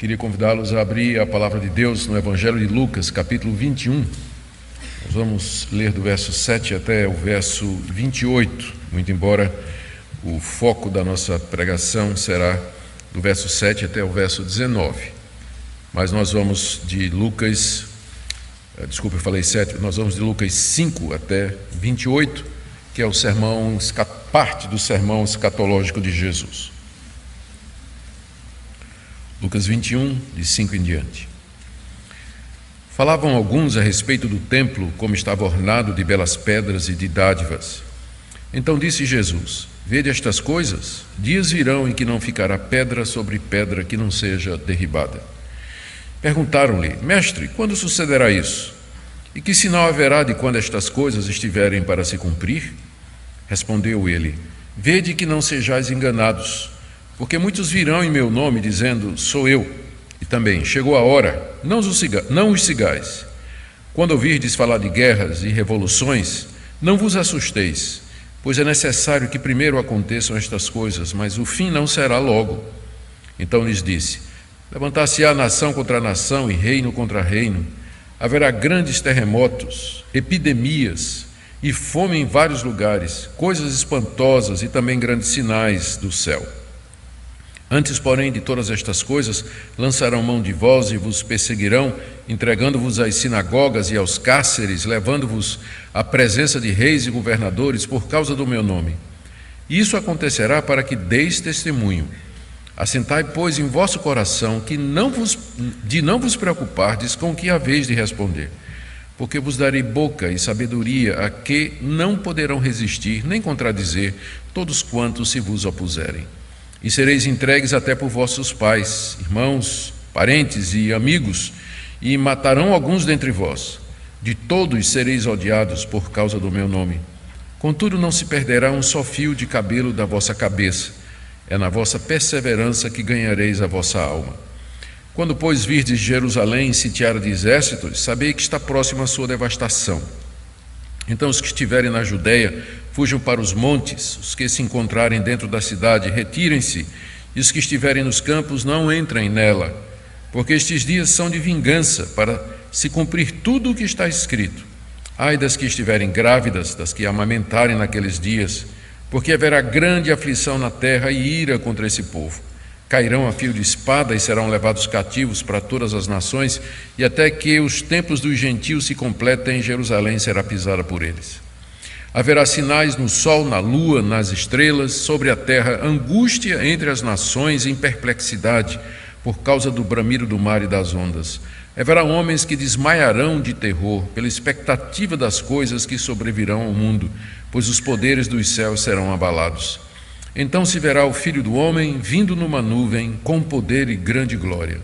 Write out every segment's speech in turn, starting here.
Queria convidá-los a abrir a palavra de Deus no Evangelho de Lucas, capítulo 21. Nós vamos ler do verso 7 até o verso 28, muito embora o foco da nossa pregação será do verso 7 até o verso 19. Mas nós vamos de Lucas, eu falei 7, nós vamos de Lucas 5 até 28, que é o sermão, parte do sermão escatológico de Jesus. Lucas 21, de 5 em diante. Falavam alguns a respeito do templo, como estava ornado de belas pedras e de dádivas. Então disse Jesus: Vede estas coisas? Dias virão em que não ficará pedra sobre pedra que não seja derribada. Perguntaram-lhe: Mestre, quando sucederá isso? E que sinal haverá de quando estas coisas estiverem para se cumprir? Respondeu ele: Vede que não sejais enganados, porque muitos virão em meu nome, dizendo: Sou eu. E também: Chegou a hora, não os sigais. Quando ouvirdes falar de guerras e revoluções, não vos assusteis, pois é necessário que primeiro aconteçam estas coisas, mas o fim não será logo. Então lhes disse: Levantar-se-á nação contra nação e reino contra reino. Haverá grandes terremotos, epidemias e fome em vários lugares, coisas espantosas e também grandes sinais do céu. Antes, porém, de todas estas coisas, lançarão mão de vós e vos perseguirão, entregando-vos às sinagogas e aos cárceres, levando-vos à presença de reis e governadores por causa do meu nome. E isso acontecerá para que deis testemunho. Assentai, pois, em vosso coração que não vos preocupardes com o que haveis de responder, porque vos darei boca e sabedoria a que não poderão resistir nem contradizer todos quantos se vos opuserem. E sereis entregues até por vossos pais, irmãos, parentes e amigos, e matarão alguns dentre vós. De todos sereis odiados por causa do meu nome. Contudo, não se perderá um só fio de cabelo da vossa cabeça. É na vossa perseverança que ganhareis a vossa alma. Quando, pois, virdes Jerusalém sitiada de exércitos, sabei que está próxima a sua devastação. Então os que estiverem na Judeia fujam para os montes, os que se encontrarem dentro da cidade retirem-se, e os que estiverem nos campos não entrem nela, porque estes dias são de vingança, para se cumprir tudo o que está escrito. Ai das que estiverem grávidas, das que amamentarem naqueles dias, porque haverá grande aflição na terra e ira contra esse povo. Cairão a fio de espada e serão levados cativos para todas as nações, e até que os tempos dos gentios se completem, Jerusalém será pisada por eles. Haverá sinais no sol, na lua, nas estrelas, sobre a terra, angústia entre as nações em perplexidade, por causa do bramido do mar e das ondas. Haverá homens que desmaiarão de terror, pela expectativa das coisas que sobrevirão ao mundo, pois os poderes dos céus serão abalados. Então se verá o Filho do Homem vindo numa nuvem, com poder e grande glória.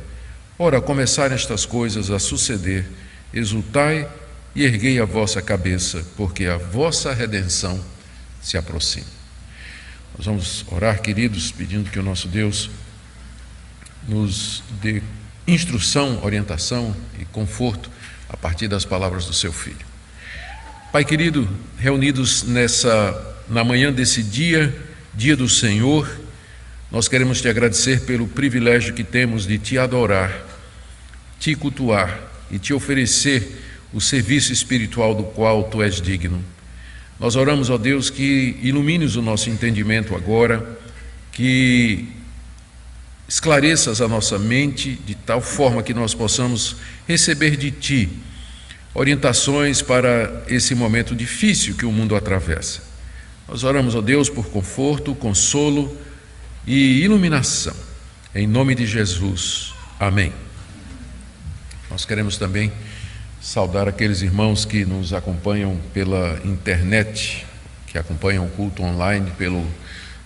Ora, ao começarem estas coisas a suceder, exultai e erguei a vossa cabeça, porque a vossa redenção se aproxima. Nós vamos orar, queridos, pedindo que o nosso Deus nos dê instrução, orientação e conforto a partir das palavras do seu Filho. Pai querido, reunidos na manhã desse dia do Senhor, nós queremos te agradecer pelo privilégio que temos de te adorar, te cultuar e te oferecer o serviço espiritual do qual tu és digno. Nós oramos, ó Deus, que ilumines o nosso entendimento agora, que esclareças a nossa mente de tal forma que nós possamos receber de ti orientações para esse momento difícil que o mundo atravessa. Nós oramos, ó Deus, por conforto, consolo e iluminação. Em nome de Jesus. Amém. Nós queremos também saudar aqueles irmãos que nos acompanham pela internet, que acompanham o culto online pelo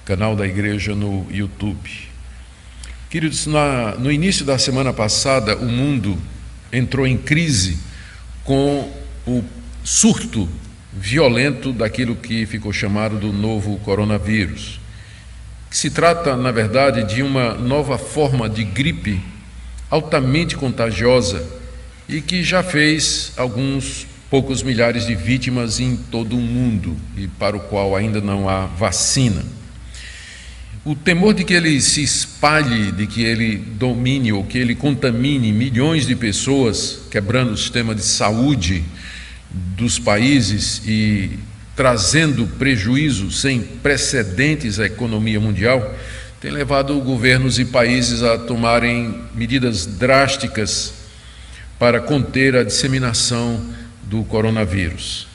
canal da igreja no YouTube. Queridos, no início da semana passada, o mundo entrou em crise com o surto violento daquilo que ficou chamado do novo coronavírus, que se trata, na verdade, de uma nova forma de gripe altamente contagiosa e que já fez alguns poucos milhares de vítimas em todo o mundo e para o qual ainda não há vacina. o temor de que ele se espalhe, de que ele domine ou que ele contamine milhões de pessoas, quebrando o sistema de saúde dos países e trazendo prejuízo sem precedentes à economia mundial, tem levado governos e países a tomarem medidas drásticas para conter a disseminação do coronavírus.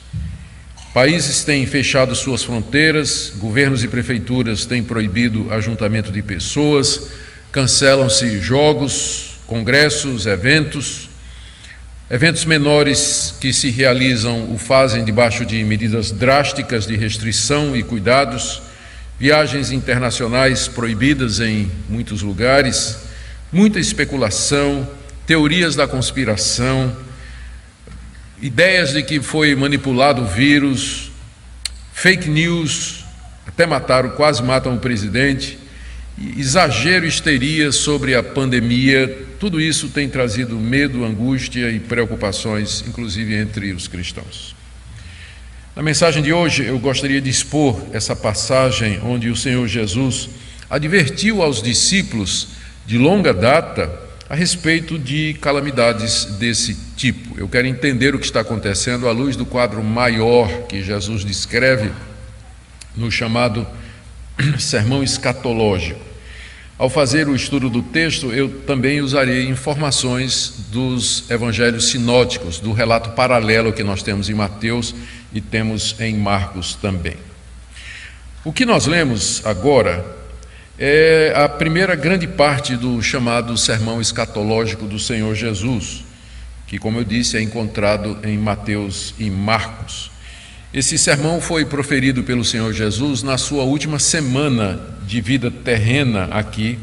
Países têm fechado suas fronteiras, governos e prefeituras têm proibido ajuntamento de pessoas, cancelam-se jogos, congressos, eventos menores que se realizam o fazem debaixo de medidas drásticas de restrição e cuidados, viagens internacionais proibidas em muitos lugares, muita especulação, teorias da conspiração, ideias de que foi manipulado o vírus, fake news, até quase matam o presidente, exagero e histeria sobre a pandemia. Tudo isso tem trazido medo, angústia e preocupações, inclusive entre os cristãos. Na mensagem de hoje, eu gostaria de expor essa passagem onde o Senhor Jesus advertiu aos discípulos de longa data a respeito de calamidades desse tipo. Eu quero entender o que está acontecendo à luz do quadro maior que Jesus descreve no chamado sermão escatológico. Ao fazer o estudo do texto, eu também usarei informações dos evangelhos sinóticos, do relato paralelo que nós temos em Mateus e temos em Marcos também. O que nós lemos agora é a primeira grande parte do chamado sermão escatológico do Senhor Jesus, que, como eu disse, é encontrado em Mateus e Marcos. Esse sermão foi proferido pelo Senhor Jesus na sua última semana de vida terrena aqui,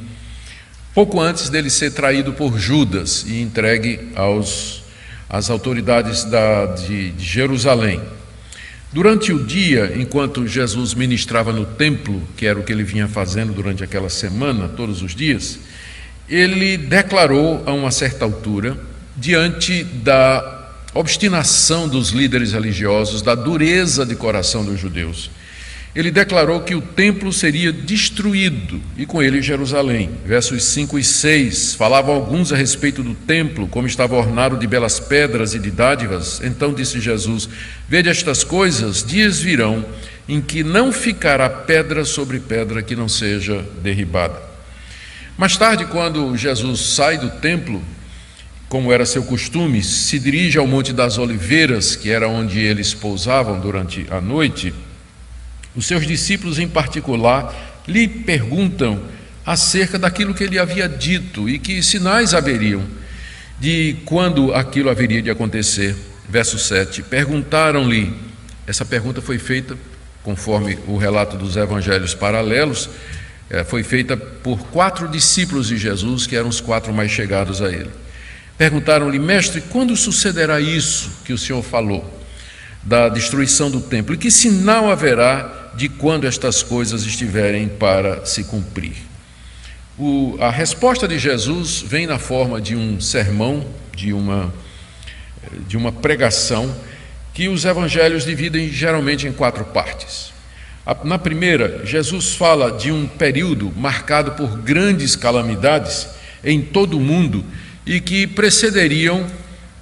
pouco antes dele ser traído por Judas e entregue às autoridades de Jerusalém. Durante o dia, enquanto Jesus ministrava no templo, que era o que ele vinha fazendo durante aquela semana, todos os dias, ele declarou a uma certa altura, diante da obstinação dos líderes religiosos, da dureza de coração dos judeus, ele declarou que o templo seria destruído e com ele Jerusalém. Versos 5 e 6, falavam alguns a respeito do templo, como estava ornado de belas pedras e de dádivas. Então disse Jesus: vede estas coisas, dias virão em que não ficará pedra sobre pedra que não seja derribada. Mais tarde, quando Jesus sai do templo, como era seu costume, se dirige ao Monte das Oliveiras, que era onde eles pousavam durante a noite. Os seus discípulos, em particular, lhe perguntam acerca daquilo que ele havia dito e que sinais haveriam de quando aquilo haveria de acontecer. Verso 7, perguntaram-lhe, essa pergunta foi feita, conforme o relato dos evangelhos paralelos, foi feita por 4 discípulos de Jesus, que eram os 4 mais chegados a ele. Perguntaram-lhe: mestre, quando sucederá isso que o Senhor falou, da destruição do templo? E que sinal haverá de quando estas coisas estiverem para se cumprir? A resposta de Jesus vem na forma de um sermão, de uma pregação, que os evangelhos dividem geralmente em 4 partes. Na primeira, Jesus fala de um período marcado por grandes calamidades em todo o mundo e que precederiam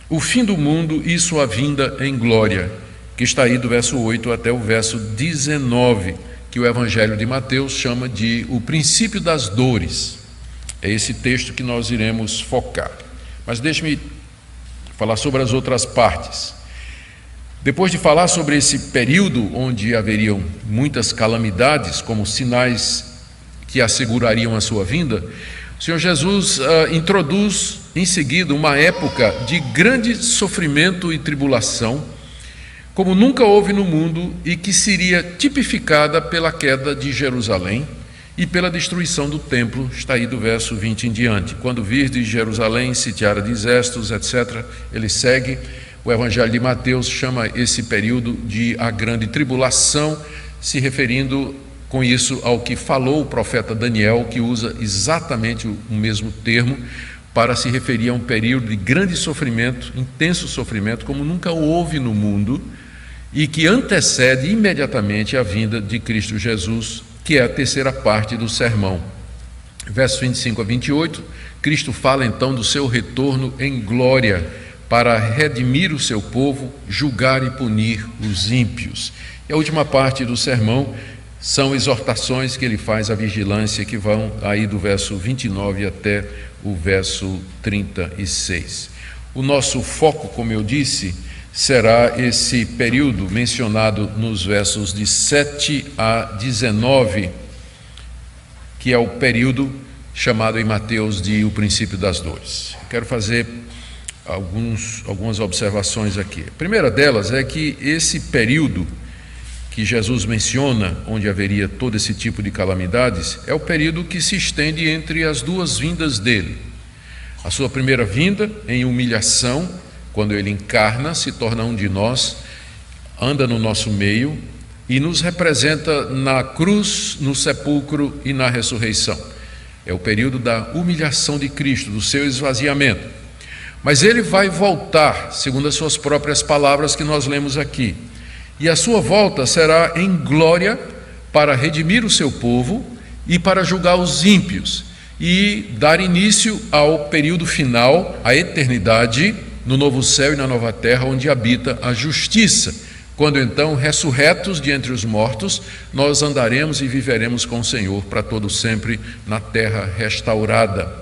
o fim do mundo e sua vinda em glória, que está aí do verso 8 até o verso 19, que o Evangelho de Mateus chama de o princípio das dores. É esse texto que nós iremos focar. Mas deixe-me falar sobre as outras partes. Depois de falar sobre esse período onde haveriam muitas calamidades, como sinais que assegurariam a sua vinda, o Senhor Jesus introduz em seguida uma época de grande sofrimento e tribulação, como nunca houve no mundo, e que seria tipificada pela queda de Jerusalém e pela destruição do templo. Está aí do verso 20 em diante. Quando virdes Jerusalém sitiada de exércitos, etc., ele segue. O Evangelho de Mateus chama esse período de a grande tribulação, se referindo com isso ao que falou o profeta Daniel, que usa exatamente o mesmo termo para se referir a um período de grande sofrimento, intenso sofrimento, como nunca houve no mundo, e que antecede imediatamente a vinda de Cristo Jesus que é a terceira parte do sermão. Versos 25 a 28, Cristo fala então do seu retorno em glória para redimir o seu povo, julgar e punir os ímpios. E a última parte do sermão são exortações que ele faz à vigilância, que vão aí do verso 29 até o verso 36. O nosso foco, como eu disse, será esse período mencionado nos versos de 7 a 19, que é o período chamado em Mateus de o princípio das dores. Quero fazer algumas observações aqui. A primeira delas é que esse período que Jesus menciona, onde haveria todo esse tipo de calamidades, é o período que se estende entre as duas vindas dele. A sua primeira vinda, em humilhação, quando ele encarna, se torna um de nós, anda no nosso meio e nos representa na cruz, no sepulcro e na ressurreição. É o período da humilhação de Cristo, do seu esvaziamento. Mas ele vai voltar, segundo as suas próprias palavras que nós lemos aqui. E a sua volta será em glória para redimir o seu povo e para julgar os ímpios e dar início ao período final, à eternidade, no novo céu e na nova terra, onde habita a justiça. Quando então, ressurretos de entre os mortos, nós andaremos e viveremos com o Senhor para todo sempre na terra restaurada,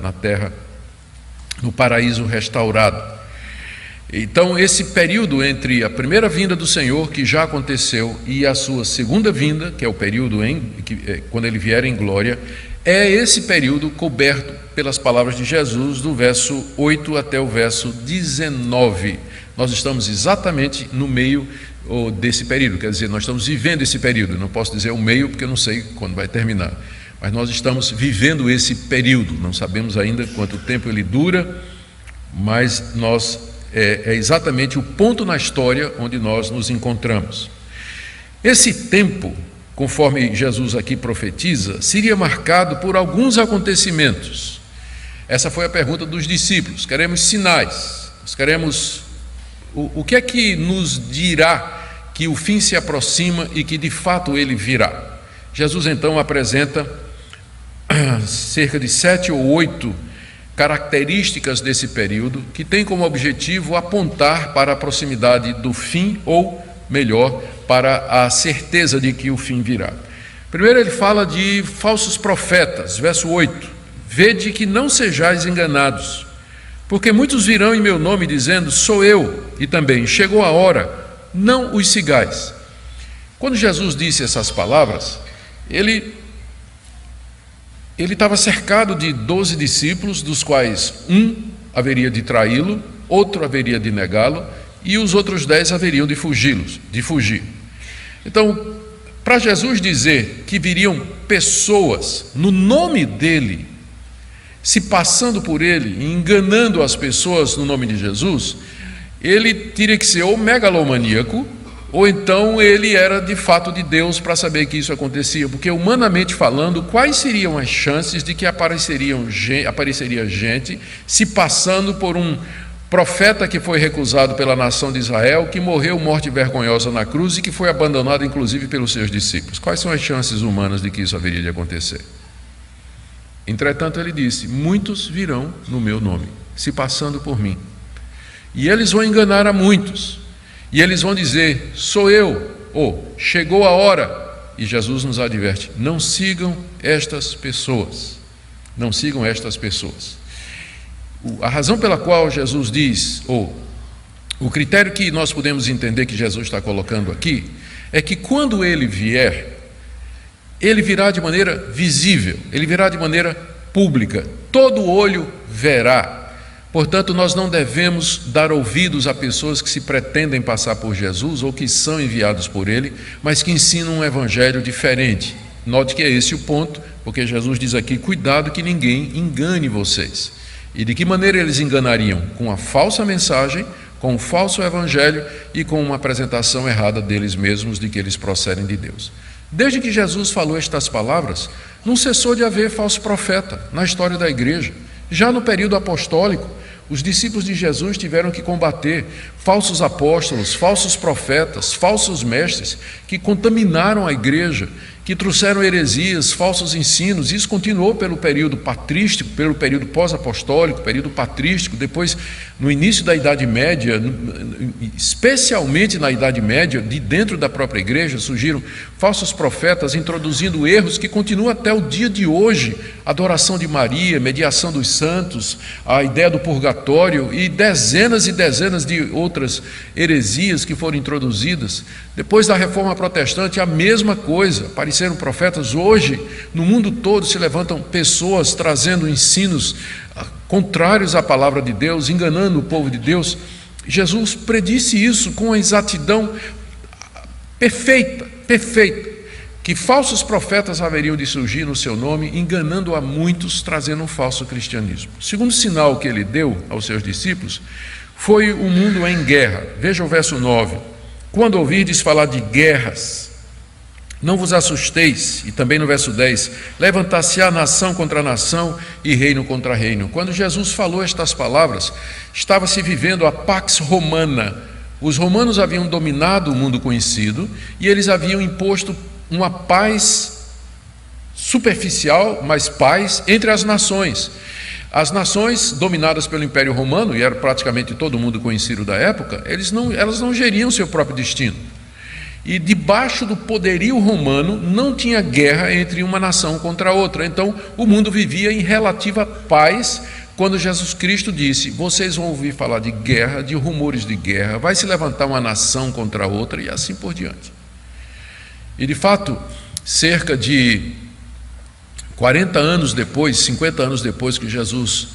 no paraíso restaurado. Então, esse período entre a primeira vinda do Senhor, que já aconteceu, e a sua segunda vinda, que é o período quando ele vier em glória, é esse período coberto pelas palavras de Jesus, do verso 8 até o verso 19. Nós estamos exatamente no meio desse período, quer dizer, nós estamos vivendo esse período. Não posso dizer o meio, porque eu não sei quando vai terminar, mas nós estamos vivendo esse período. Não sabemos ainda quanto tempo ele dura, mas é exatamente o ponto na história onde nós nos encontramos. Esse tempo, conforme Jesus aqui profetiza, seria marcado por alguns acontecimentos. Essa foi a pergunta dos discípulos. Queremos sinais, nós queremos o que é que nos dirá que o fim se aproxima e que de fato ele virá. Jesus então apresenta cerca de 7 ou 8 características desse período que tem como objetivo apontar para a proximidade do fim, ou melhor, para a certeza de que o fim virá. Primeiro ele fala de falsos profetas, verso 8: vede que não sejais enganados, porque muitos virão em meu nome dizendo, sou eu, e também, chegou a hora, não os sigais. Quando Jesus disse essas palavras, ele estava cercado de 12 discípulos, dos quais um haveria de traí-lo, outro haveria de negá-lo, e os outros 10 haveriam de fugir. Então, para Jesus dizer que viriam pessoas no nome dele, se passando por ele e enganando as pessoas no nome de Jesus, ele teria que ser ou megalomaníaco, ou então ele era de fato de Deus para saber que isso acontecia, porque humanamente falando, quais seriam as chances de que apareceria gente se passando por um profeta que foi recusado pela nação de Israel, que morreu morte vergonhosa na cruz e que foi abandonado inclusive pelos seus discípulos? Quais são as chances humanas de que isso haveria de acontecer? Entretanto, ele disse, muitos virão no meu nome, se passando por mim, e eles vão enganar a muitos, e eles vão dizer, sou eu, ou chegou a hora. E Jesus nos adverte, não sigam estas pessoas, não sigam estas pessoas. A razão pela qual Jesus diz, ou o critério que nós podemos entender que Jesus está colocando aqui, é que quando ele vier, ele virá de maneira visível, ele virá de maneira pública, todo olho verá. Portanto, nós não devemos dar ouvidos a pessoas que se pretendem passar por Jesus ou que são enviados por ele, mas que ensinam um evangelho diferente. Note que é esse o ponto, porque Jesus diz aqui, cuidado que ninguém engane vocês. E de que maneira eles enganariam? Com a falsa mensagem, com o falso evangelho e com uma apresentação errada deles mesmos de que eles procedem de Deus. Desde que Jesus falou estas palavras, não cessou de haver falso profeta na história da igreja. Já no período apostólico, os discípulos de Jesus tiveram que combater falsos apóstolos, falsos profetas, falsos mestres que contaminaram a igreja, que trouxeram heresias, falsos ensinos. Isso continuou pelo período patrístico, pelo período pós-apostólico, período patrístico, depois no início da Idade Média, especialmente na Idade Média, de dentro da própria igreja, surgiram falsos profetas introduzindo erros que continuam até o dia de hoje: adoração de Maria, mediação dos santos, a ideia do purgatório e dezenas de outras heresias que foram introduzidas. Depois da Reforma Protestante, a mesma coisa, apareceram profetas. Hoje, no mundo todo, se levantam pessoas trazendo ensinos contrários à palavra de Deus, enganando o povo de Deus. Jesus predisse isso com a exatidão perfeita, que falsos profetas haveriam de surgir no seu nome, enganando a muitos, trazendo um falso cristianismo. O segundo sinal que ele deu aos seus discípulos foi o mundo em guerra. Veja o verso 9. Quando ouvirdes falar de guerras, não vos assusteis. E também no verso 10, levantar-se-á nação contra nação e reino contra reino. Quando Jesus falou estas palavras, estava-se vivendo a Pax Romana. Os romanos haviam dominado o mundo conhecido e eles haviam imposto uma paz superficial, mas paz entre as nações. As nações dominadas pelo Império Romano, e era praticamente todo mundo conhecido da época, elas não geriam seu próprio destino. E debaixo do poderio romano não tinha guerra entre uma nação contra a outra. Então o mundo vivia em relativa paz, quando Jesus Cristo disse: vocês vão ouvir falar de guerra, de rumores de guerra, vai se levantar uma nação contra a outra, e assim por diante. E de fato, cerca de 40 anos depois, 50 anos depois que Jesus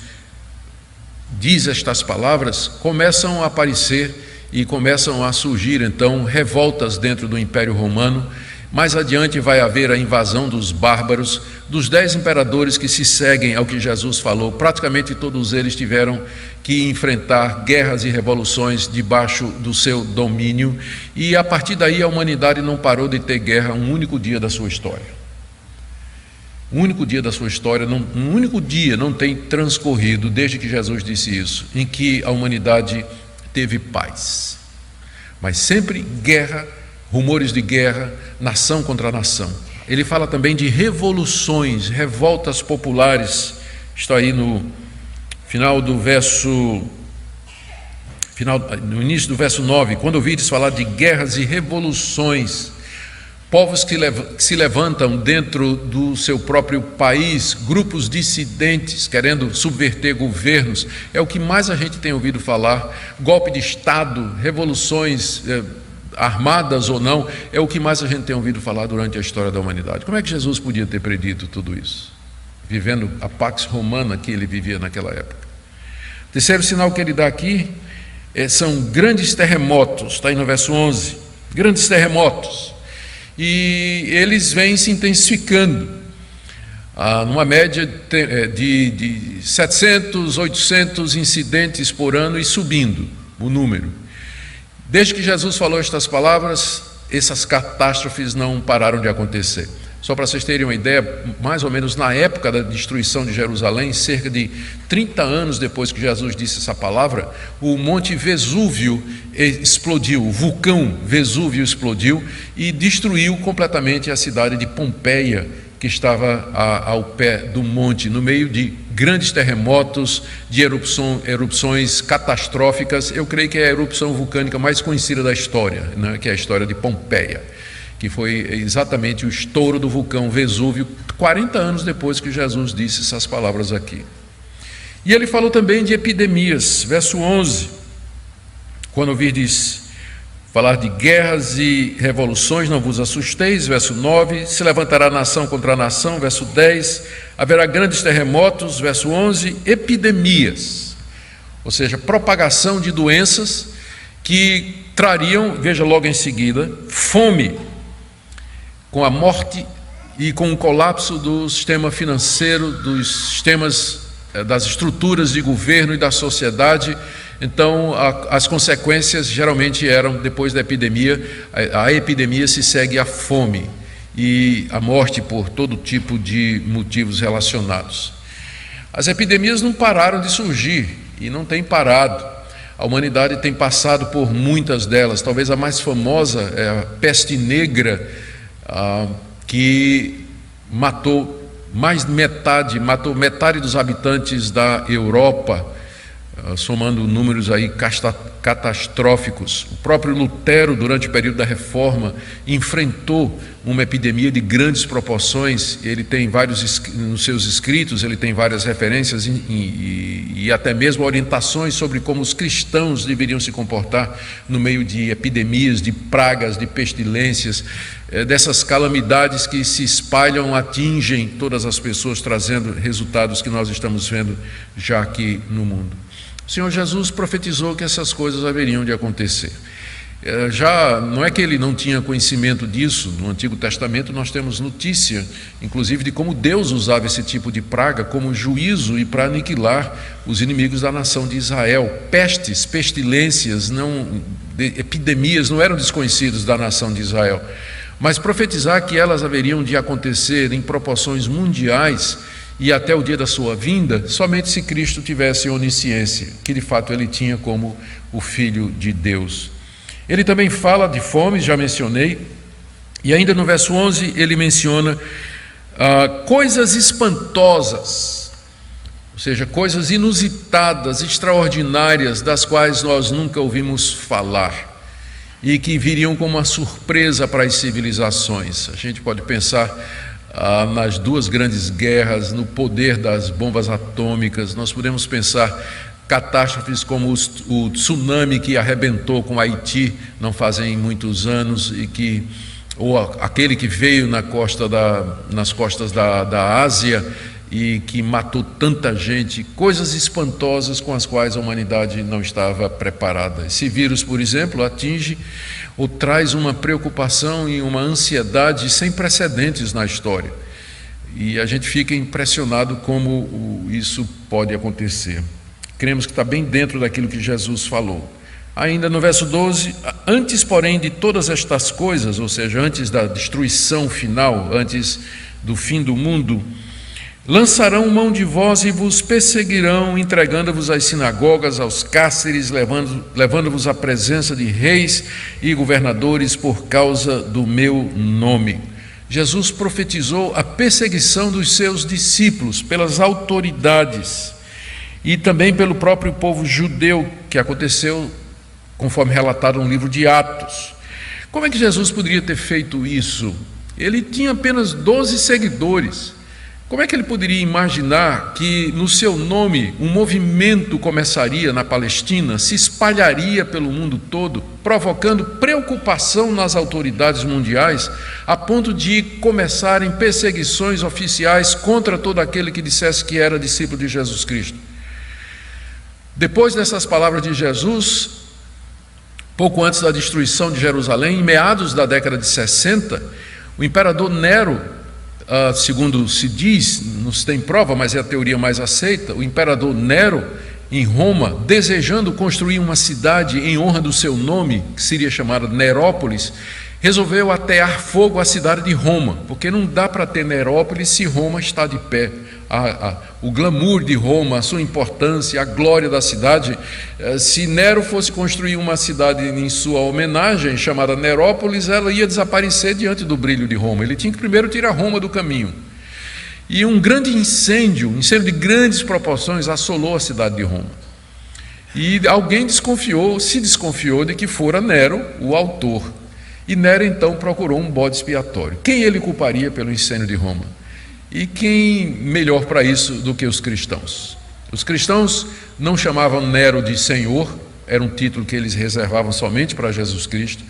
diz estas palavras, começam a aparecer e começam a surgir então revoltas dentro do Império Romano. Mais adiante vai haver a invasão dos bárbaros, dos 10 imperadores que se seguem ao que Jesus falou. Praticamente todos eles tiveram que enfrentar guerras e revoluções debaixo do seu domínio, e a partir daí a humanidade não parou de ter guerra um único dia da sua história. Um único dia da sua história, um único dia não tem transcorrido desde que Jesus disse isso, em que a humanidade teve paz. Mas sempre guerra, rumores de guerra, nação contra nação. Ele fala também de revoluções, revoltas populares. Está aí no início do verso 9, quando ouvides falar de guerras e revoluções, povos que se levantam dentro do seu próprio país, grupos dissidentes querendo subverter governos, é o que mais a gente tem ouvido falar. Golpe de Estado, revoluções armadas ou não, é o que mais a gente tem ouvido falar durante a história da humanidade. Como é que Jesus podia ter predito tudo isso, vivendo a Pax Romana que ele vivia naquela época? O terceiro sinal que ele dá aqui são grandes terremotos. Está aí no verso 11, grandes terremotos, e eles vêm se intensificando, numa média de 700, 800 incidentes por ano, e subindo o número. Desde que Jesus falou estas palavras, essas catástrofes não pararam de acontecer. Só para vocês terem uma ideia, mais ou menos na época da destruição de Jerusalém, cerca de 30 anos depois que Jesus disse essa palavra, o Monte Vesúvio explodiu, o vulcão Vesúvio explodiu e destruiu completamente a cidade de Pompeia, que estava ao pé do monte, no meio de grandes terremotos, de erupções catastróficas. Eu creio que é a erupção vulcânica mais conhecida da história, né, que é a história de Pompeia, que foi exatamente o estouro do vulcão Vesúvio, 40 anos depois que Jesus disse essas palavras aqui. E ele falou também de epidemias, verso 11, quando ouvirdes falar de guerras e revoluções, não vos assusteis, verso 9, se levantará nação contra nação, verso 10, haverá grandes terremotos, verso 11, epidemias, ou seja, propagação de doenças que trariam, veja logo em seguida, fome, com a morte e com o colapso do sistema financeiro, dos sistemas, das estruturas de governo e da sociedade. Então, as consequências geralmente eram, depois da epidemia, a epidemia se segue à fome e a morte por todo tipo de motivos relacionados. As epidemias não pararam de surgir e não têm parado. A humanidade tem passado por muitas delas. Talvez a mais famosa é a peste negra, que matou metade dos habitantes da Europa, somando números aí catastróficos. O próprio Lutero, durante o período da Reforma, enfrentou uma epidemia de grandes proporções. Ele tem nos seus escritos, ele tem várias referências e até mesmo orientações sobre como os cristãos deveriam se comportar no meio de epidemias, de pragas, de pestilências, dessas calamidades que se espalham, atingem todas as pessoas, trazendo resultados que nós estamos vendo já aqui no mundo. O Senhor Jesus profetizou que essas coisas haveriam de acontecer. Já não é que ele não tinha conhecimento disso. No Antigo Testamento nós temos notícia, inclusive, de como Deus usava esse tipo de praga como juízo e para aniquilar os inimigos da nação de Israel. Pestes, pestilências, epidemias não eram desconhecidos da nação de Israel. Mas profetizar que elas haveriam de acontecer em proporções mundiais e até o dia da sua vinda, somente se Cristo tivesse onisciência, que de fato ele tinha como o Filho de Deus. Ele também fala de fome, já mencionei, e ainda no verso 11 ele menciona coisas espantosas, ou seja, coisas inusitadas, extraordinárias, das quais nós nunca ouvimos falar e que viriam como uma surpresa para as civilizações. A gente pode pensar nas duas grandes guerras, no poder das bombas atômicas. Nós podemos pensar catástrofes como o tsunami que arrebentou com Haiti não fazem muitos anos, ou aquele que veio nas costas da Ásia e que matou tanta gente, coisas espantosas com as quais a humanidade não estava preparada. Esse vírus, por exemplo, atinge ou traz uma preocupação e uma ansiedade sem precedentes na história. E a gente fica impressionado como isso pode acontecer. Cremos que está bem dentro daquilo que Jesus falou. Ainda no verso 12, antes, porém, de todas estas coisas, ou seja, antes da destruição final, antes do fim do mundo, lançarão mão de vós e vos perseguirão, entregando-vos às sinagogas, aos cárceres, levando-vos à presença de reis e governadores por causa do meu nome. Jesus profetizou a perseguição dos seus discípulos pelas autoridades e também pelo próprio povo judeu, que aconteceu conforme relatado no livro de Atos. Como é que Jesus poderia ter feito isso? Ele tinha apenas 12 seguidores. Como é que ele poderia imaginar que no seu nome um movimento começaria na Palestina, se espalharia pelo mundo todo, provocando preocupação nas autoridades mundiais, a ponto de começarem perseguições oficiais contra todo aquele que dissesse que era discípulo de Jesus Cristo? Depois dessas palavras de Jesus, pouco antes da destruição de Jerusalém, em meados da década de 60, o imperador Nero, segundo se diz, não se tem prova, mas é a teoria mais aceita, o imperador Nero, em Roma, desejando construir uma cidade em honra do seu nome, que seria chamada Nerópolis, resolveu atear fogo à cidade de Roma, porque não dá para ter Nerópolis se Roma está de pé. O glamour de Roma, a sua importância, a glória da cidade. Se Nero fosse construir uma cidade em sua homenagem, chamada Nerópolis, ela ia desaparecer diante do brilho de Roma. Ele tinha que primeiro tirar Roma do caminho. E um grande incêndio de grandes proporções, assolou a cidade de Roma. E alguém se desconfiou de que fora Nero o autor. E Nero então procurou um bode expiatório. Quem ele culparia pelo incêndio de Roma? E quem melhor para isso do que os cristãos? Os cristãos não chamavam Nero de Senhor, era um título que eles reservavam somente para Jesus Cristo.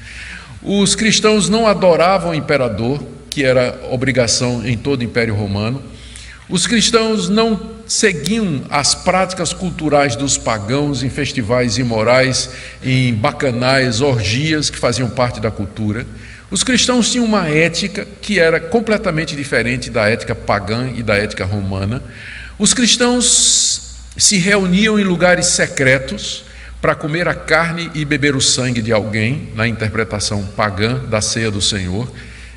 Os cristãos não adoravam o imperador, que era obrigação em todo o Império Romano. Os cristãos não seguiam as práticas culturais dos pagãos em festivais imorais, em bacanais, orgias que faziam parte da cultura. Os cristãos tinham uma ética que era completamente diferente da ética pagã e da ética romana. Os cristãos se reuniam em lugares secretos para comer a carne e beber o sangue de alguém, na interpretação pagã da ceia do Senhor.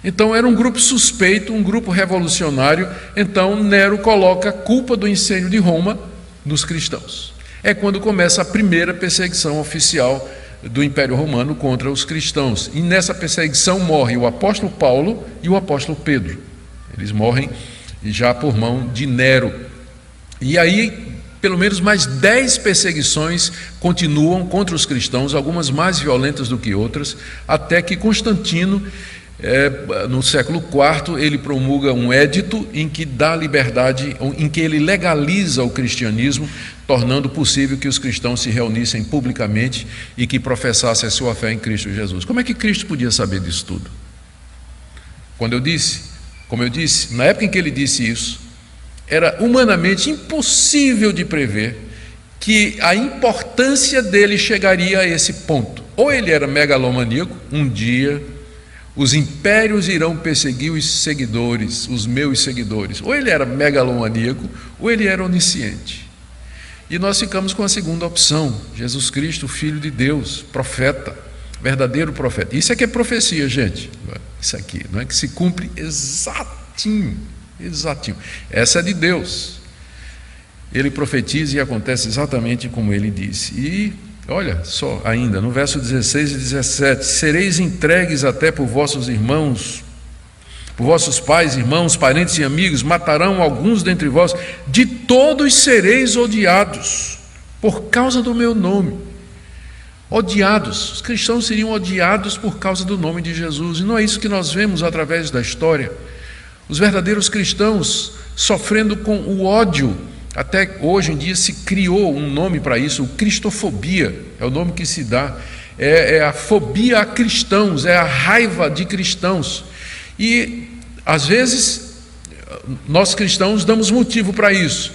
Então era um grupo suspeito, um grupo revolucionário. Então Nero coloca a culpa do incêndio de Roma nos cristãos. É quando começa a primeira perseguição oficial do Império Romano contra os cristãos. E nessa perseguição morre o apóstolo Paulo e o apóstolo Pedro. Eles morrem já por mão de Nero. E aí, pelo menos mais 10 perseguições continuam contra os cristãos, algumas mais violentas do que outras, até que Constantino, no século IV, ele promulga um édito em que dá liberdade, em que ele legaliza o cristianismo, tornando possível que os cristãos se reunissem publicamente e que professassem a sua fé em Cristo Jesus. Como é que Cristo podia saber disso tudo? Como eu disse, na época em que ele disse isso, era humanamente impossível de prever que a importância dele chegaria a esse ponto. Ou ele era megalomaníaco, um dia os impérios irão perseguir os seguidores, os meus seguidores. Ou ele era megalomaníaco, ou ele era onisciente. E nós ficamos com a segunda opção, Jesus Cristo, Filho de Deus, profeta, verdadeiro profeta. Isso aqui é profecia, gente. Isso aqui, não é que se cumpre exatinho. Essa é de Deus. Ele profetiza e acontece exatamente como ele disse. E olha só ainda, no verso 16 e 17, sereis entregues até por vossos irmãos, por vossos pais, irmãos, parentes e amigos, matarão alguns dentre vós, de todos sereis odiados, por causa do meu nome. Odiados, os cristãos seriam odiados por causa do nome de Jesus, e não é isso que nós vemos através da história. Os verdadeiros cristãos sofrendo com o ódio. Até hoje em dia se criou um nome para isso, o cristofobia, é o nome que se dá, é a fobia a cristãos, é a raiva de cristãos. E às vezes nós cristãos damos motivo para isso,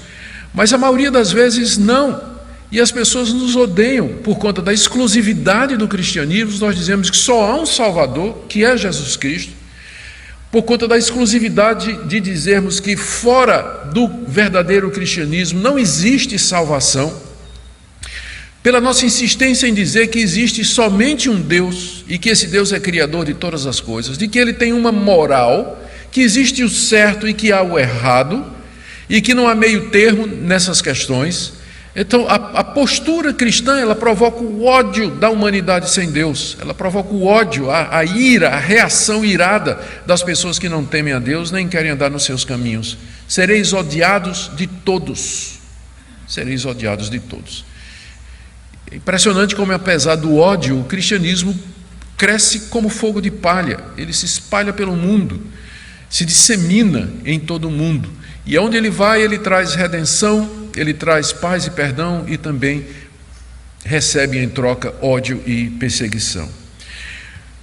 mas a maioria das vezes não, e as pessoas nos odeiam por conta da exclusividade do cristianismo. Nós dizemos que só há um Salvador, que é Jesus Cristo, por conta da exclusividade de dizermos que fora do verdadeiro cristianismo não existe salvação, pela nossa insistência em dizer que existe somente um Deus e que esse Deus é criador de todas as coisas, de que ele tem uma moral, que existe o certo e que há o errado, e que não há meio termo nessas questões. Então a postura cristã, ela provoca o ódio da humanidade sem Deus, ela provoca o ódio, a ira, a reação irada das pessoas que não temem a Deus nem querem andar nos seus caminhos. Sereis odiados de todos, sereis odiados de todos. É impressionante como, apesar do ódio, o cristianismo cresce como fogo de palha, ele se espalha pelo mundo, se dissemina em todo o mundo, e onde ele vai, ele traz redenção, ele traz paz e perdão, e também recebe em troca ódio e perseguição.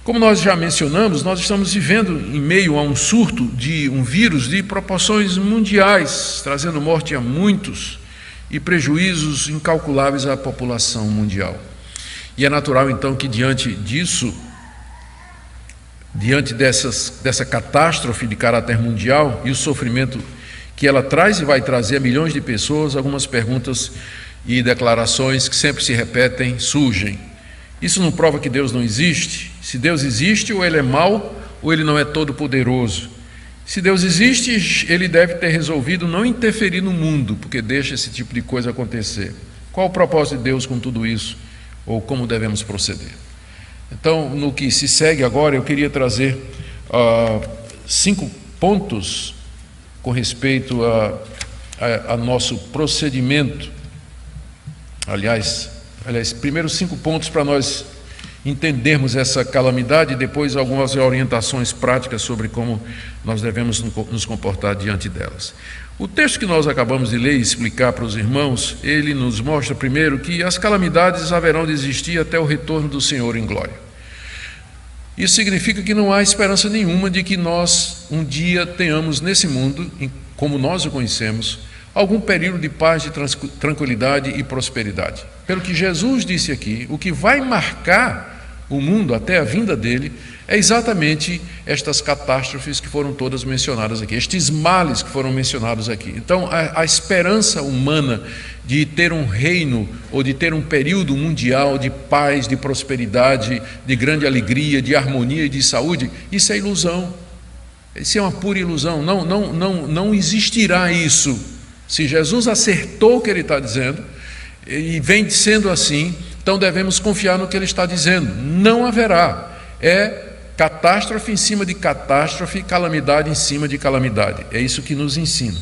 Como nós já mencionamos, nós estamos vivendo em meio a um surto de um vírus de proporções mundiais, trazendo morte a muitos e prejuízos incalculáveis à população mundial. E é natural então que diante disso, diante dessa catástrofe de caráter mundial e o sofrimento que ela traz e vai trazer a milhões de pessoas, algumas perguntas e declarações que sempre se repetem surgem. Isso não prova que Deus não existe? Se Deus existe, ou ele é mau, ou ele não é todo poderoso. Se Deus existe, ele deve ter resolvido não interferir no mundo, porque deixa esse tipo de coisa acontecer. Qual o propósito de Deus com tudo isso? Ou como devemos proceder? Então, no que se segue agora, eu queria trazer 5 pontos com respeito a nosso procedimento. Aliás, primeiro 5 pontos para nós entendermos essa calamidade, e depois algumas orientações práticas sobre como nós devemos nos comportar diante delas. O texto que nós acabamos de ler e explicar para os irmãos, ele nos mostra primeiro que as calamidades haverão de existir até o retorno do Senhor em glória. Isso significa que não há esperança nenhuma de que nós um dia tenhamos nesse mundo, como nós o conhecemos, algum período de paz, de tranquilidade e prosperidade. Pelo que Jesus disse aqui, o que vai marcar o mundo até a vinda dele é exatamente estas catástrofes que foram todas mencionadas aqui, estes males que foram mencionados aqui. Então, a esperança humana de ter um reino ou de ter um período mundial de paz, de prosperidade, de grande alegria, de harmonia e de saúde, isso é ilusão. Isso é uma pura ilusão. Não existirá isso. Se Jesus acertou o que ele está dizendo, e vem sendo assim, então devemos confiar no que ele está dizendo. Não haverá. É catástrofe em cima de catástrofe, calamidade em cima de calamidade. É isso que nos ensina.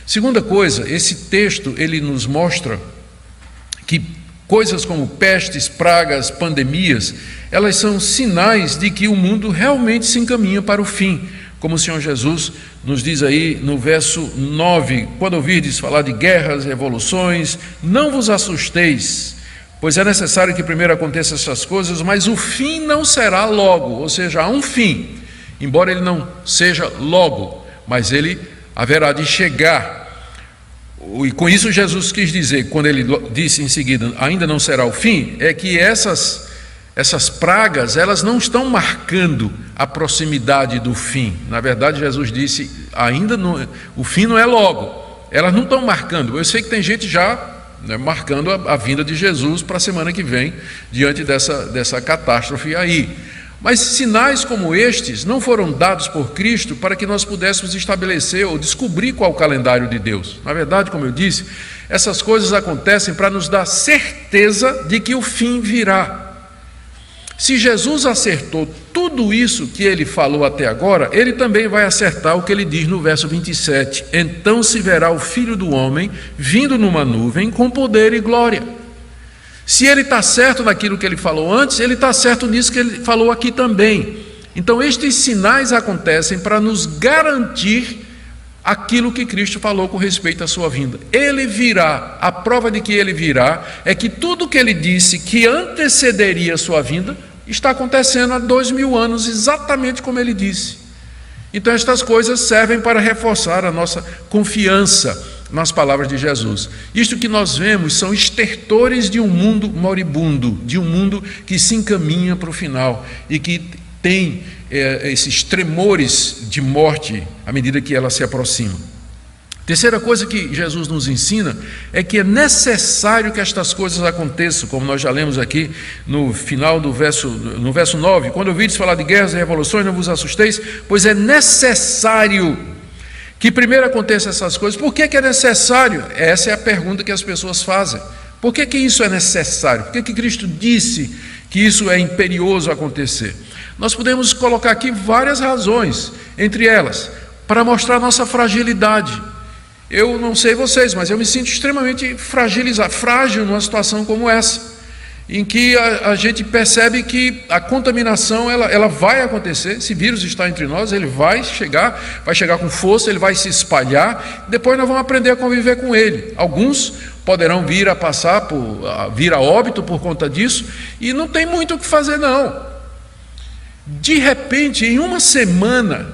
Segunda coisa, esse texto ele nos mostra que coisas como pestes, pragas, pandemias, elas são sinais de que o mundo realmente se encaminha para o fim. Como o Senhor Jesus nos diz aí no verso 9, quando ouvirdes falar de guerras, revoluções, não vos assusteis, pois é necessário que primeiro aconteçam essas coisas, mas o fim não será logo, ou seja, há um fim, embora ele não seja logo, mas ele haverá de chegar. E com isso Jesus quis dizer, quando ele disse em seguida, ainda não será o fim, é que essas pragas, elas não estão marcando a proximidade do fim. Na verdade, Jesus disse, ainda não, o fim não é logo. Elas não estão marcando. Eu sei que tem gente já marcando a vinda de Jesus para a semana que vem, diante dessa catástrofe aí. Mas sinais como estes não foram dados por Cristo para que nós pudéssemos estabelecer ou descobrir qual o calendário de Deus. Na verdade, como eu disse, essas coisas acontecem para nos dar certeza de que o fim virá. Se Jesus acertou tudo isso que ele falou até agora, ele também vai acertar o que ele diz no verso 27. Então se verá o Filho do Homem vindo numa nuvem com poder e glória. Se ele está certo naquilo que ele falou antes, ele está certo nisso que ele falou aqui também. Então estes sinais acontecem para nos garantir aquilo que Cristo falou com respeito à sua vinda. Ele virá. A prova de que ele virá é que tudo que ele disse que antecederia a sua vinda está acontecendo há 2000 anos, exatamente como ele disse. Então estas coisas servem para reforçar a nossa confiança nas palavras de Jesus. Isto que nós vemos são estertores de um mundo moribundo, de um mundo que se encaminha para o final e que tem esses tremores de morte à medida que ela se aproxima. Terceira coisa que Jesus nos ensina é que é necessário que estas coisas aconteçam, como nós já lemos aqui no final do verso 9, quando ouvides falar de guerras e revoluções, não vos assusteis, pois é necessário que primeiro aconteçam essas coisas. Por que é necessário? Essa é a pergunta que as pessoas fazem. Por que isso é necessário? Por que Cristo disse que isso é imperioso acontecer? Nós podemos colocar aqui várias razões, entre elas, para mostrar nossa fragilidade. Eu não sei vocês, mas eu me sinto extremamente fragilizado, frágil numa situação como essa, em que a gente percebe que a contaminação ela vai acontecer. Esse vírus está entre nós, ele vai chegar com força, ele vai se espalhar, depois nós vamos aprender a conviver com ele. Alguns poderão vir a óbito por conta disso, e não tem muito o que fazer não. De repente, em uma semana,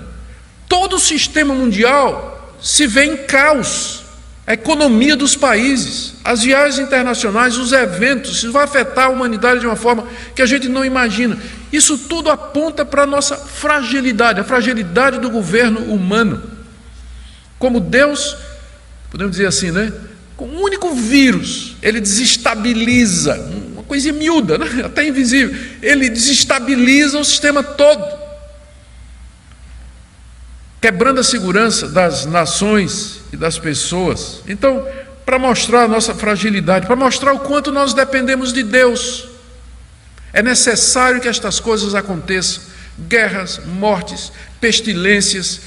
todo o sistema mundial se vê em caos. A economia dos países, as viagens internacionais, os eventos, isso vai afetar a humanidade de uma forma que a gente não imagina. Isso tudo aponta para a nossa fragilidade, a fragilidade do governo humano. Como Deus, podemos dizer assim, né? Com um único vírus, ele desestabiliza, uma coisinha miúda, né? Até invisível, ele desestabiliza o sistema todo, quebrando a segurança das nações e das pessoas. Então, para mostrar a nossa fragilidade, para mostrar o quanto nós dependemos de Deus, é necessário que estas coisas aconteçam. Guerras, mortes, pestilências,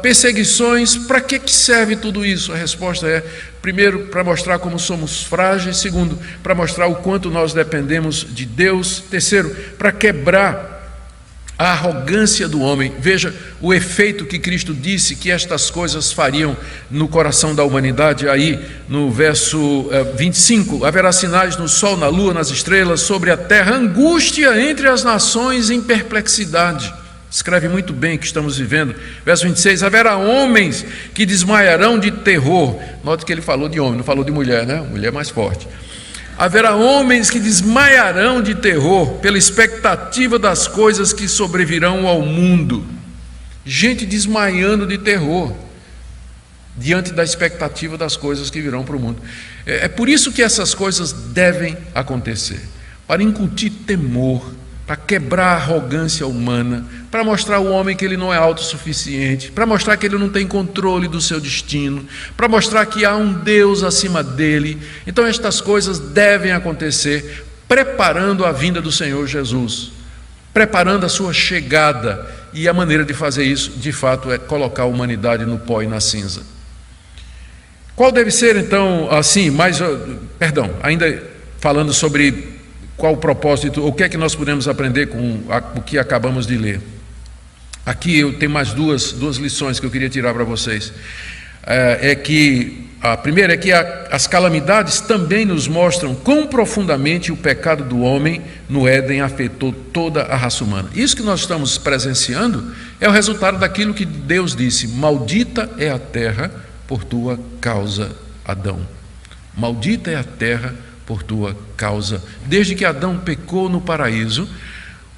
perseguições. Para que serve tudo isso? A resposta é, primeiro, para mostrar como somos frágeis. Segundo, para mostrar o quanto nós dependemos de Deus. Terceiro, para quebrar a arrogância do homem. Veja o efeito que Cristo disse que estas coisas fariam no coração da humanidade. Aí no verso 25, haverá sinais no sol, na lua, nas estrelas, sobre a terra, angústia entre as nações em perplexidade. Escreve muito bem o que estamos vivendo. Verso 26, haverá homens que desmaiarão de terror. Note que ele falou de homem, não falou de mulher, né? Mulher mais forte. Haverá homens que desmaiarão de terror pela expectativa das coisas que sobrevirão ao mundo. Gente desmaiando de terror diante da expectativa das coisas que virão para o mundo. É por isso que essas coisas devem acontecer, para incutir temor, para quebrar a arrogância humana, para mostrar ao homem que ele não é autossuficiente, para mostrar que ele não tem controle do seu destino, para mostrar que há um Deus acima dele. Então estas coisas devem acontecer preparando a vinda do Senhor Jesus, preparando a sua chegada, e a maneira de fazer isso, de fato, é colocar a humanidade no pó e na cinza. Qual deve ser, então, assim, ainda falando sobre qual o propósito, o que é que nós podemos aprender com o que acabamos de ler. Aqui eu tenho mais duas lições que eu queria tirar para vocês. A primeira é que as calamidades também nos mostram quão profundamente o pecado do homem no Éden afetou toda a raça humana. Isso que nós estamos presenciando é o resultado daquilo que Deus disse: maldita é a terra por tua causa, Adão. Maldita é a terra por tua causa. Desde que Adão pecou no paraíso,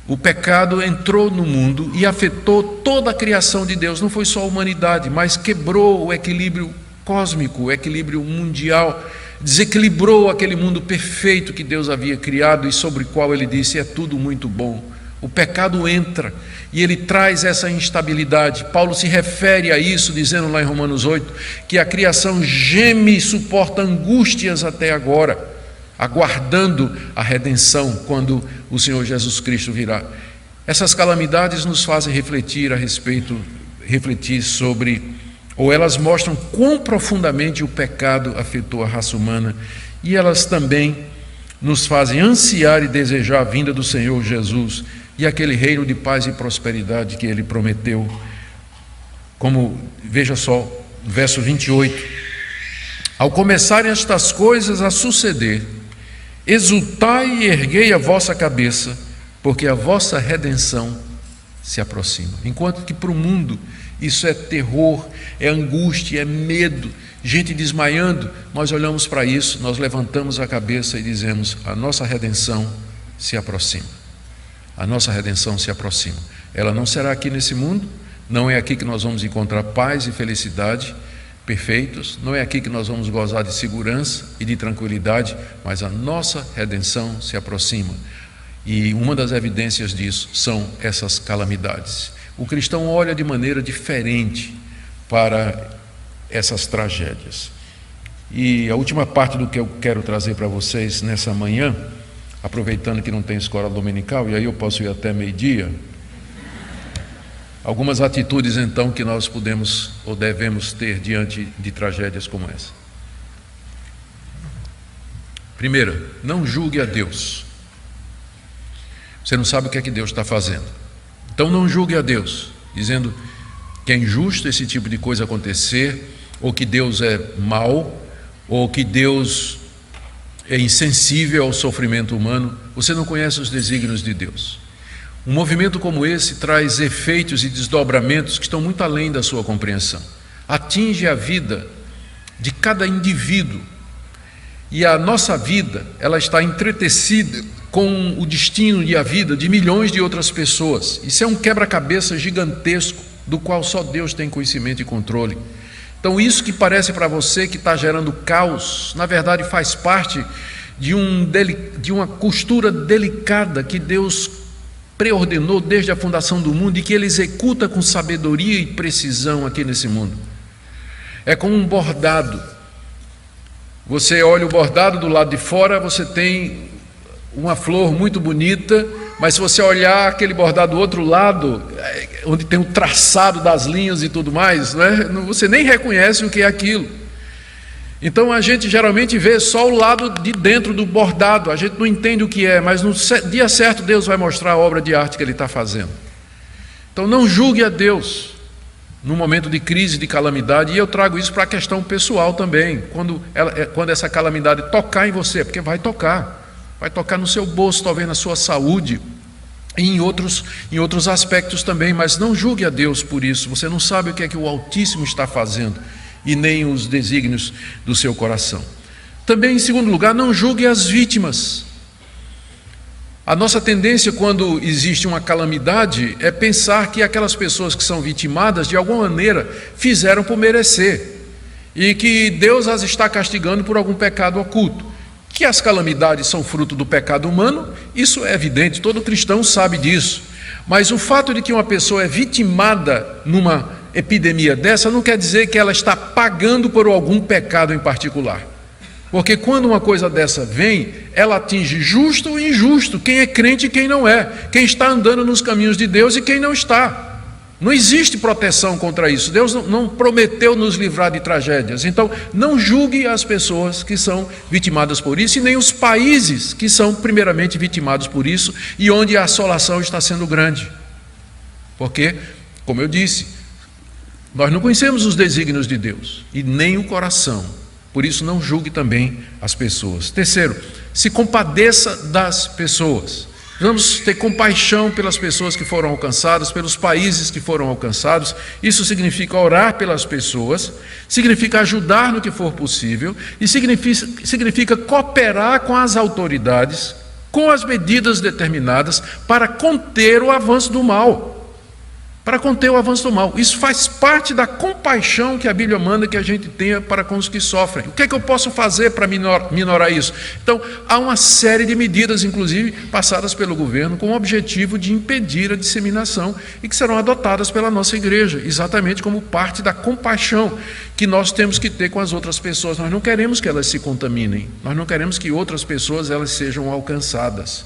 o pecado entrou no mundo e afetou toda a criação de Deus. Não foi só a humanidade, mas quebrou o equilíbrio cósmico, o equilíbrio mundial, desequilibrou aquele mundo perfeito que Deus havia criado e sobre o qual ele disse: é tudo muito bom. O pecado entra e ele traz essa instabilidade. Paulo se refere a isso, dizendo lá em Romanos 8, que a criação geme e suporta angústias até agora, aguardando a redenção quando o Senhor Jesus Cristo virá. Essas calamidades nos fazem refletir sobre, ou elas mostram quão profundamente o pecado afetou a raça humana, e elas também nos fazem ansiar e desejar a vinda do Senhor Jesus e aquele reino de paz e prosperidade que ele prometeu. Como, veja só, verso 28, ao começarem estas coisas a suceder, exultai e erguei a vossa cabeça, porque a vossa redenção se aproxima. Enquanto que para o mundo isso é terror, é angústia, é medo, gente desmaiando, nós olhamos para isso, nós levantamos a cabeça e dizemos: a nossa redenção se aproxima. A nossa redenção se aproxima. Ela não será aqui nesse mundo, não é aqui que nós vamos encontrar paz e felicidade perfeitos, não é aqui que nós vamos gozar de segurança e de tranquilidade, mas a nossa redenção se aproxima. E uma das evidências disso são essas calamidades. O cristão olha de maneira diferente para essas tragédias. E a última parte do que eu quero trazer para vocês nessa manhã, aproveitando que não tem escola dominical, e aí eu posso ir até meio-dia, algumas atitudes então que nós podemos ou devemos ter diante de tragédias como essa. Primeira, não julgue a Deus. Você não sabe o que é que Deus está fazendo. Então não julgue a Deus, dizendo que é injusto esse tipo de coisa acontecer, ou que Deus é mau, ou que Deus é insensível ao sofrimento humano. Você não conhece os desígnios de Deus. Um movimento como esse traz efeitos e desdobramentos que estão muito além da sua compreensão. Atinge a vida de cada indivíduo. E a nossa vida, ela está entretecida com o destino e a vida de milhões de outras pessoas. Isso é um quebra-cabeça gigantesco, do qual só Deus tem conhecimento e controle. Então isso que parece para você que está gerando caos, na verdade faz parte de uma costura delicada que Deus preordenou desde a fundação do mundo e que Ele executa com sabedoria e precisão aqui nesse mundo. É como um bordado. Você olha o bordado do lado de fora, você tem uma flor muito bonita, mas se você olhar aquele bordado do outro lado, onde tem o traçado das linhas e tudo mais, né, você nem reconhece o que é aquilo. Então a gente geralmente vê só o lado de dentro do bordado, a gente não entende o que é, mas no dia certo Deus vai mostrar a obra de arte que Ele está fazendo. Então não julgue a Deus num momento de crise, de calamidade, e eu trago isso para a questão pessoal também, quando essa calamidade tocar em você, porque vai tocar no seu bolso, talvez na sua saúde, e em outros aspectos também, mas não julgue a Deus por isso. Você não sabe o que é que o Altíssimo está fazendo, e nem os desígnios do seu coração. Também, em segundo lugar, não julgue as vítimas. A nossa tendência quando existe uma calamidade é pensar que aquelas pessoas que são vitimadas, de alguma maneira, fizeram por merecer, e que Deus as está castigando por algum pecado oculto. Que as calamidades são fruto do pecado humano, isso é evidente, todo cristão sabe disso. Mas o fato de que uma pessoa é vitimada numa epidemia dessa não quer dizer que ela está pagando por algum pecado em particular. Porque quando uma coisa dessa vem, ela atinge justo e injusto, quem é crente e quem não é, quem está andando nos caminhos de Deus e quem não está. Não existe proteção contra isso. Deus não prometeu nos livrar de tragédias. Então, não julgue as pessoas que são vitimadas por isso e nem os países que são primeiramente vitimados por isso e onde a assolação está sendo grande. Porque, como eu disse, nós não conhecemos os desígnios de Deus e nem o coração. Por isso, não julgue também as pessoas. Terceiro, se compadeça das pessoas. Vamos ter compaixão pelas pessoas que foram alcançadas, pelos países que foram alcançados. Isso significa orar pelas pessoas, significa ajudar no que for possível e significa cooperar com as autoridades, com as medidas determinadas para conter o avanço do mal. Para conter o avanço do mal. Isso faz parte da compaixão que a Bíblia manda que a gente tenha para com os que sofrem. O que é que eu posso fazer para minorar isso? Então, há uma série de medidas, inclusive, passadas pelo governo com o objetivo de impedir a disseminação e que serão adotadas pela nossa igreja, exatamente como parte da compaixão que nós temos que ter com as outras pessoas. Nós não queremos que elas se contaminem, nós não queremos que outras pessoas elas sejam alcançadas.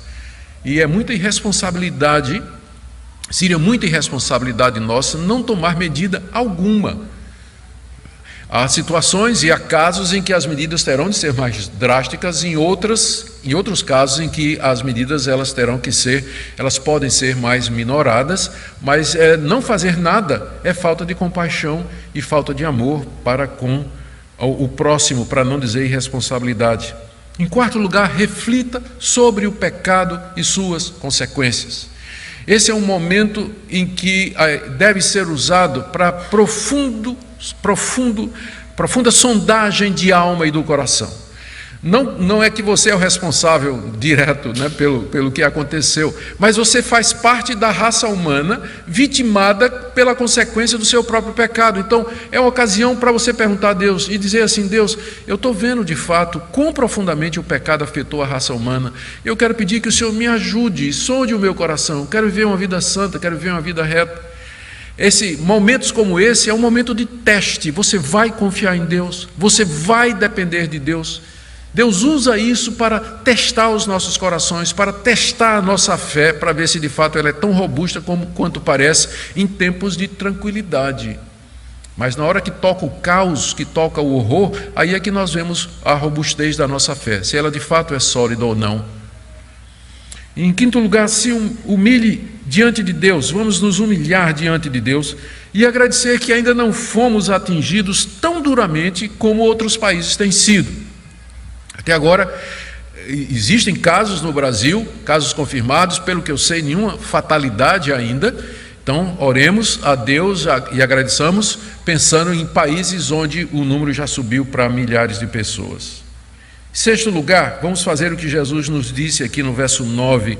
E é muita irresponsabilidade, seria muita irresponsabilidade nossa não tomar medida alguma. Há situações e há casos em que as medidas terão de ser mais drásticas, em outros casos em que as medidas elas podem ser mais minoradas, mas não fazer nada é falta de compaixão e falta de amor para com o próximo, para não dizer irresponsabilidade. Em quarto lugar, reflita sobre o pecado e suas consequências. Esse é um momento em que deve ser usado para profunda sondagem de alma e do coração. Não é que você é o responsável direto, né, pelo que aconteceu, mas você faz parte da raça humana vitimada pela consequência do seu próprio pecado. Então, é uma ocasião para você perguntar a Deus e dizer assim: Deus, eu estou vendo de fato quão profundamente o pecado afetou a raça humana. Eu quero pedir que o Senhor me ajude e sonde o meu coração. Eu quero viver uma vida santa, quero viver uma vida reta. Momentos como esse é um momento de teste. Você vai confiar em Deus, você vai depender de Deus. Deus usa isso para testar os nossos corações, para testar a nossa fé, para ver se de fato ela é tão robusta quanto parece em tempos de tranquilidade. Mas na hora que toca o caos, que toca o horror, aí é que nós vemos a robustez da nossa fé, se ela de fato é sólida ou não. Em quinto lugar, se humilhe diante de Deus. Vamos nos humilhar diante de Deus e agradecer que ainda não fomos atingidos tão duramente como outros países têm sido. Até agora, existem casos no Brasil, casos confirmados, pelo que eu sei, nenhuma fatalidade ainda. Então, oremos a Deus e agradeçamos, pensando em países onde o número já subiu para milhares de pessoas. Em sexto lugar, vamos fazer o que Jesus nos disse aqui no verso 9: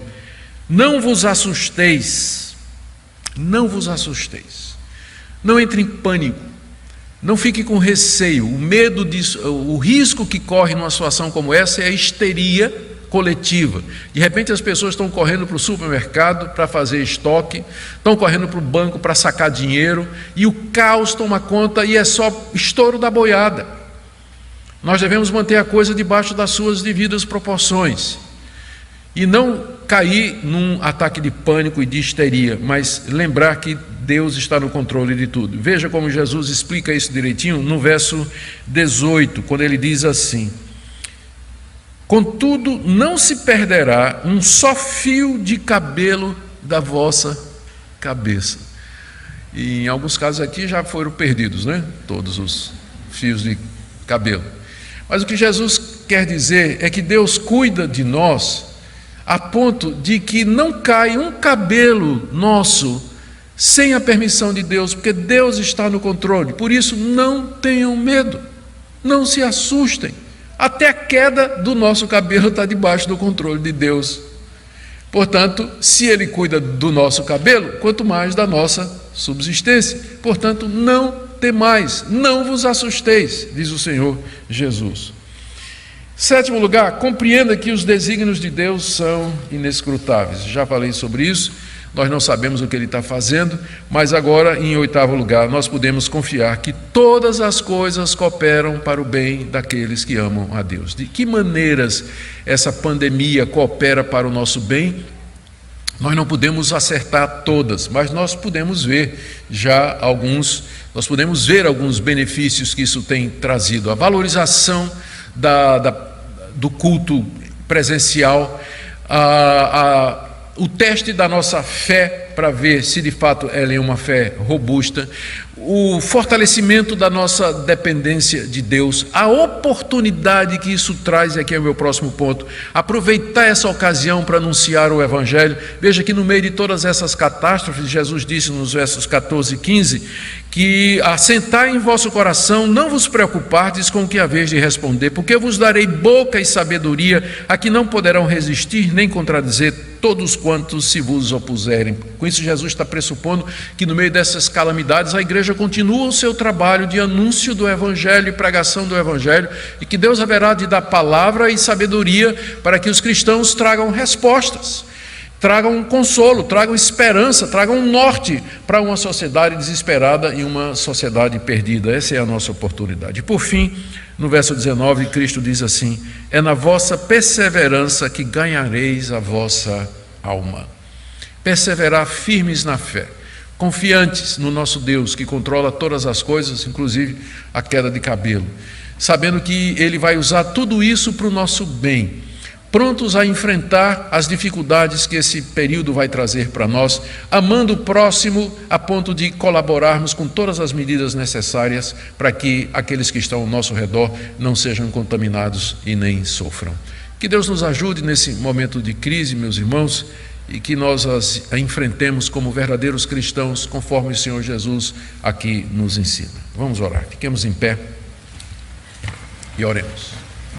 não vos assusteis, não vos assusteis, não entre em pânico. Não fique com receio. O risco que corre numa situação como essa é a histeria coletiva. De repente as pessoas estão correndo para o supermercado para fazer estoque, estão correndo para o banco para sacar dinheiro, e o caos toma conta e é só estouro da boiada. Nós devemos manter a coisa debaixo das suas devidas proporções e não cair num ataque de pânico e de histeria, mas lembrar que Deus está no controle de tudo. Veja como Jesus explica isso direitinho no verso 18, quando ele diz assim: contudo, não se perderá um só fio de cabelo da vossa cabeça. E em alguns casos aqui já foram perdidos, né? Todos os fios de cabelo. Mas o que Jesus quer dizer é que Deus cuida de nós a ponto de que não cai um cabelo nosso sem a permissão de Deus, porque Deus está no controle. Por isso, não tenham medo, não se assustem. Até a queda do nosso cabelo está debaixo do controle de Deus. Portanto, se Ele cuida do nosso cabelo, quanto mais da nossa subsistência. Portanto, não temais, não vos assusteis, diz o Senhor Jesus. Sétimo lugar, compreenda que os desígnios de Deus são inescrutáveis. Já falei sobre isso. nós não sabemos o que Ele está fazendo, mas agora, em 8º lugar, nós podemos confiar que todas as coisas cooperam para o bem daqueles que amam a Deus. De que maneiras essa pandemia coopera para o nosso bem? Nós não podemos acertar todas, mas nós podemos ver alguns benefícios que isso tem trazido. A valorização do culto presencial, o teste da nossa fé para ver se de fato ela é uma fé robusta, o fortalecimento da nossa dependência de Deus, a oportunidade que isso traz, e aqui é o meu próximo ponto, aproveitar essa ocasião para anunciar o Evangelho. Veja que no meio de todas essas catástrofes, Jesus disse nos versos 14 e 15, que assentai em vosso coração, não vos preocupardes com o que haveis de responder, porque eu vos darei boca e sabedoria, a que não poderão resistir nem contradizer todos quantos se vos opuserem. Com isso, Jesus está pressupondo que no meio dessas calamidades a igreja continua o seu trabalho de anúncio do Evangelho e pregação do Evangelho, e que Deus haverá de dar palavra e sabedoria para que os cristãos tragam respostas, tragam consolo, tragam esperança, tragam um norte para uma sociedade desesperada e uma sociedade perdida. Essa é a nossa oportunidade. E por fim, no verso 19, Cristo diz assim: é na vossa perseverança que ganhareis a vossa alma. Perseverar firmes na fé, confiantes no nosso Deus que controla todas as coisas, inclusive a queda de cabelo, sabendo que Ele vai usar tudo isso para o nosso bem, prontos a enfrentar as dificuldades que esse período vai trazer para nós, amando o próximo a ponto de colaborarmos com todas as medidas necessárias para que aqueles que estão ao nosso redor não sejam contaminados e nem sofram. Que Deus nos ajude nesse momento de crise, meus irmãos, e que nós a enfrentemos como verdadeiros cristãos, conforme o Senhor Jesus aqui nos ensina. Vamos orar, fiquemos em pé e oremos.